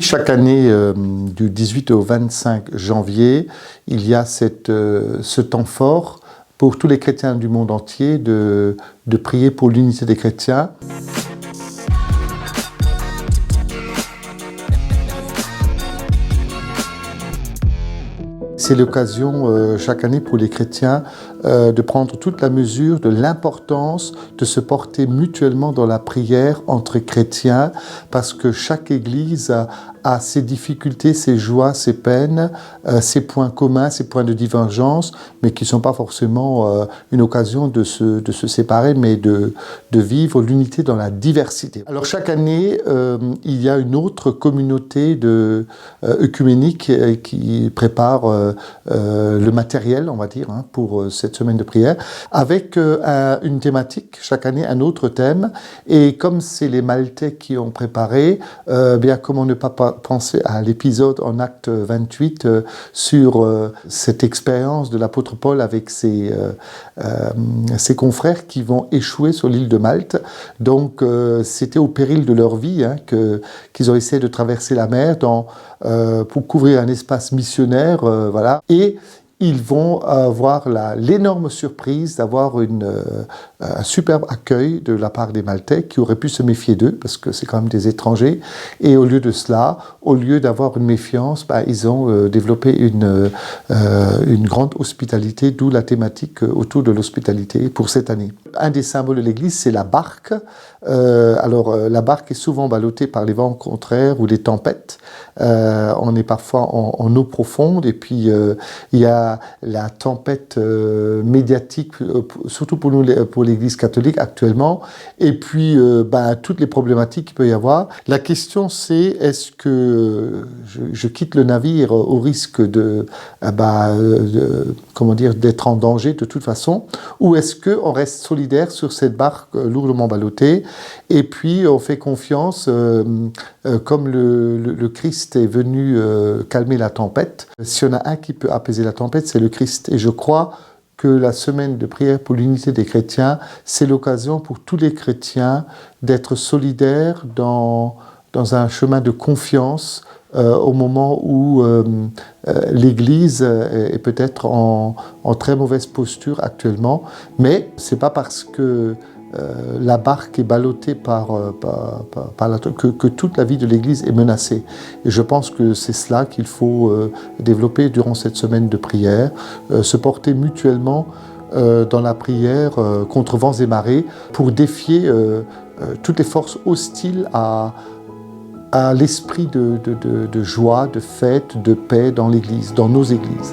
Chaque année, du 18 au 25 janvier, il y a ce temps fort pour tous les chrétiens du monde entier de prier pour l'unité des chrétiens. C'est l'occasion chaque année pour les chrétiens de prendre toute la mesure de l'importance de se porter mutuellement dans la prière entre chrétiens, parce que chaque Église a ses difficultés, ses joies, ses peines, ses points communs, ses points de divergence, mais qui ne sont pas forcément une occasion de se séparer, mais de vivre l'unité dans la diversité. Alors chaque année, il y a une autre communauté œcuménique qui prépare le matériel, on va dire, pour cette semaine de prière, avec une thématique, chaque année un autre thème. Et comme c'est les Maltais qui ont préparé, bien comment ne pas penser à l'épisode en acte 28 sur cette expérience de l'apôtre Paul avec ses confrères qui vont échouer sur l'île de Malte. Donc c'était au péril de leur vie qu'ils ont essayé de traverser la mer pour couvrir un espace missionnaire, voilà. Et ils vont avoir l'énorme surprise d'avoir un superbe accueil de la part des Maltais qui auraient pu se méfier d'eux parce que c'est quand même des étrangers. Et au lieu de cela, au lieu d'avoir une méfiance, ils ont développé une grande hospitalité, d'où la thématique autour de l'hospitalité pour cette année. Un des symboles de l'Église, c'est la barque. La barque est souvent ballottée par les vents contraires ou les tempêtes. On est parfois en eau profonde et puis il y a la tempête médiatique, surtout pour nous, pour l'Église catholique actuellement, et puis toutes les problématiques qu'il peut y avoir. La question c'est, est-ce que je quitte le navire au risque d'être en danger de toute façon, ou est-ce qu'on reste solidaire sur cette barque lourdement ballottée, et puis on fait confiance, comme le Christ est venu calmer la tempête. Si on a un qui peut apaiser la tempête, c'est le Christ. Et je crois que la semaine de prière pour l'unité des chrétiens, c'est l'occasion pour tous les chrétiens d'être solidaires dans un chemin de confiance au moment où l'Église est peut-être en très mauvaise posture actuellement. Mais c'est pas parce que la barque est ballottée par que toute la vie de l'Église est menacée. Et je pense que c'est cela qu'il faut développer durant cette semaine de prière, se porter mutuellement dans la prière contre vents et marées pour défier toutes les forces hostiles à l'esprit de joie, de fête, de paix dans l'Église, dans nos églises.